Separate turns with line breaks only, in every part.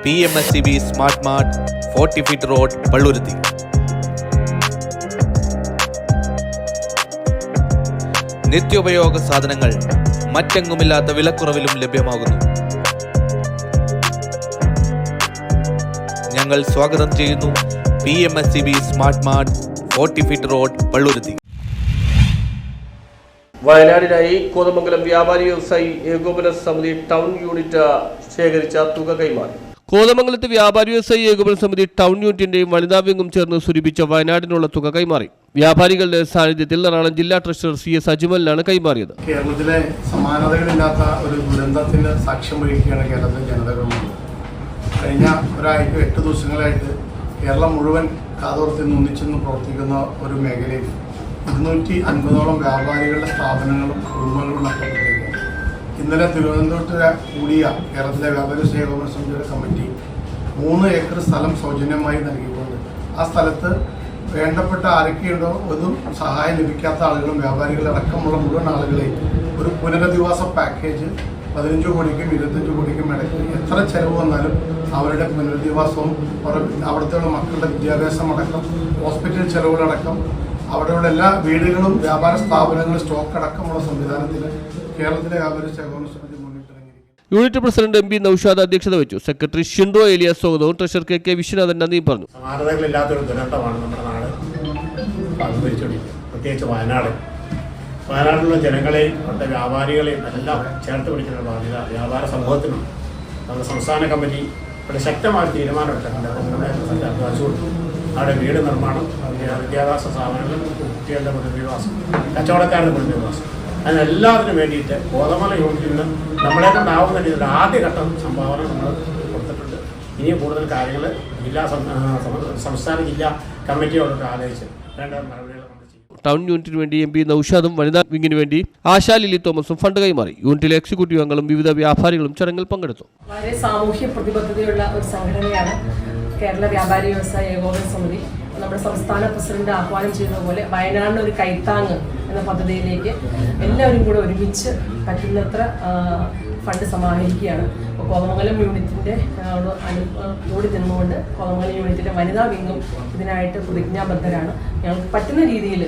PMSCB Smart Mart 40 feet road Palluruthy. നിത്യോപയോഗ സാധനങ്ങൾ മറ്റെങ്ങുമില്ലാത്ത വിലക്കുറവിലും ലഭ്യമാകുന്നു. ഞങ്ങൾ സ്വാഗതം ചെയ്യുന്നു PMSCB Smart Mart 40 feet road Palluruthy.
വയനാടിനായി Kothamangalam വ്യാപാരി വ്യവസായി ഏകോപന സമിതി ടൗൺ യൂണിറ്റ് ശേഖരിച്ച തുക കൈമാറി.
കോതമംഗലത്ത് വ്യാപാരി വ്യവസായി ഏകോപന സമിതി ടൗൺ യൂണിറ്റിന്റെയും വനിതാ വിംഗും ചേർന്ന് സ്വരൂപിച്ച വയനാടിനുള്ള തുക കൈമാറി. വ്യാപാരികളുടെ സാന്നിധ്യത്തിൽ എറണാകുളം ജില്ലാ ട്രഷറർ CS അജ്മലിനാണ് കൈമാറിയത്.
കേരളത്തിലെ സമാനതകളില്ലാത്ത ഒരു ദുരന്തത്തിന് സാക്ഷ്യം വഹിക്കുകയാണ് കേരളത്തിലെ ജനതകളുള്ളത്. കഴിഞ്ഞ 8 ദിവസങ്ങളായിട്ട് കേരളം മുഴുവൻ കാതോർത്തിൽ ഒന്നിച്ചെന്ന് പ്രവർത്തിക്കുന്ന ഒരു മേഖലയിൽ 250ഓളം വ്യാപാരികളുടെ സ്ഥാപനങ്ങളും കുടുംബങ്ങളും നഷ്ടപ്പെട്ടിരിക്കുകയാണ്. ഇന്നലെ തിരുവനന്തപുരത്ത് കൂടിയ കേരളത്തിലെ വ്യാപാരി ഏകോപന സമിതിയുടെ കമ്മിറ്റി 3 ഏക്കർ സ്ഥലം സൗജന്യമായി നൽകിക്കൊണ്ട് ആ സ്ഥലത്ത് വേണ്ടപ്പെട്ട ആരൊക്കെയുണ്ടോ ഒന്നും സഹായം ലഭിക്കാത്ത ആളുകളും വ്യാപാരികളടക്കമുള്ള മുഴുവൻ ആളുകളെയും ഒരു പുനരധിവാസ പാക്കേജ് 15 കോടിക്കും 25 കോടിക്കും ഇടയ്ക്ക് എത്ര ചെലവ് വന്നാലും അവരുടെ പുനരധിവാസവും അവിടുത്തെ മക്കളുടെ വിദ്യാഭ്യാസം അടക്കം ഹോസ്പിറ്റൽ ചെലവുകളടക്കം അവിടെയുള്ള എല്ലാ വീടുകളും വ്യാപാര സ്ഥാപനങ്ങളും സ്റ്റോക്ക് അടക്കമുള്ള സംവിധാനത്തിന് കേരളത്തിലെ വ്യാപാരി ഏകോപന സമിതി മുന്നിട്ടിറങ്ങിയിരിക്കുന്നു.
യൂണിറ്റ് പ്രസിഡന്റ് MP നൌഷാദ് അധ്യക്ഷത വഹിച്ചു. സെക്രട്ടറി ഷിൻഡോ ഏലിയാസ് സ്വാഗതവും ട്രഷറർ KK വിശ്വനാഥൻ നന്ദിയും പറഞ്ഞു.
സമാനതകളില്ലാത്തൊരു ദുരന്തമാണ് നമ്മുടെ നാട് അനുഭവിച്ചുകൊണ്ടിരിക്കുന്നത്. പ്രത്യേകിച്ച് വയനാട്ടിലുള്ള ജനങ്ങളെയും അവിടുത്തെ വ്യാപാരികളെയും എല്ലാം ചേർത്ത് പിടിക്കുന്ന ബാധ്യത വ്യാപാര സമൂഹത്തിനുണ്ട്. നമ്മുടെ സംസ്ഥാന കമ്മിറ്റി ഇവിടെ ശക്തമായ തീരുമാനമെടുത്തിട്ടുണ്ട്. അവിടെ വീട് നിർമ്മാണം, വിദ്യാഭ്യാസ സ്ഥാപനങ്ങൾ, കുട്ടികളുടെ പുനരധിവാസം, കച്ചവടക്കാരുടെ പുനരധിവാസം, അതിനെല്ലാത്തിനും വേണ്ടിയിട്ട് കോതമംഗലം യൂണിറ്റിൽ നിന്ന് നമ്മളെ കൊണ്ടാവുന്ന രീതിയിൽ ആദ്യഘട്ടം സംഭാവന നമ്മൾ കൊടുത്തിട്ടുണ്ട്. ഇനിയും കൂടുതൽ കാര്യങ്ങൾ സംസ്ഥാന ജില്ലാ കമ്മിറ്റിയോടൊക്കെ ആലോചിച്ച് വേണ്ട നടപടികൾ നമ്മൾ ചെയ്യും.
ടൗൺ യൂണിറ്റിന് വേണ്ടി MP നൌഷാദും വനിതാ വിംഗിന് വേണ്ടി ആശാ ലിലി തോമസും ഫണ്ട് കൈമാറി. യൂണിറ്റിലെ എക്സിക്യൂട്ടീവ് അംഗങ്ങളും വിവിധ വ്യാപാരികളും ചടങ്ങിൽ പങ്കെടുത്തു.
വളരെ സാമൂഹ്യ പ്രതിബദ്ധതയുള്ള ഒരു സംഘടനയാണ് കേരള വ്യാപാരി വ്യവസായ ഏകോപന സമിതി. നമ്മുടെ സംസ്ഥാന പ്രസിഡന്റ് ആഹ്വാനം ചെയ്തതുപോലെ വയനാടിന് ഒരു കൈത്താങ്ങ് എന്ന പദ്ധതിയിലേക്ക് എല്ലാവരും കൂടെ ഒരുമിച്ച് പറ്റുന്നത്ര ഫണ്ട് സമാഹരിക്കുകയാണ്. അപ്പോൾ കോതമംഗലം യൂണിറ്റിൻ്റെ കൂടി നിന്നുകൊണ്ട് കോതമംഗലം യൂണിറ്റിലെ വനിതാ വിംഗും ഇതിനായിട്ട് പ്രതിജ്ഞാബദ്ധരാണ്. ഞങ്ങൾക്ക് പറ്റുന്ന രീതിയിൽ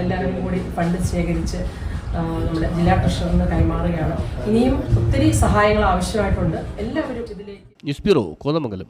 എല്ലാവരും കൂടി ഫണ്ട് ശേഖരിച്ച് നമ്മുടെ ജില്ലാ ട്രഷററിന് കൈമാറുകയാണ്. ഇനിയും ഒത്തിരി സഹായങ്ങൾ ആവശ്യമായിട്ടുണ്ട്. എല്ലാവരും ഇതിലേക്ക്.
News bureau, Kothamangalam.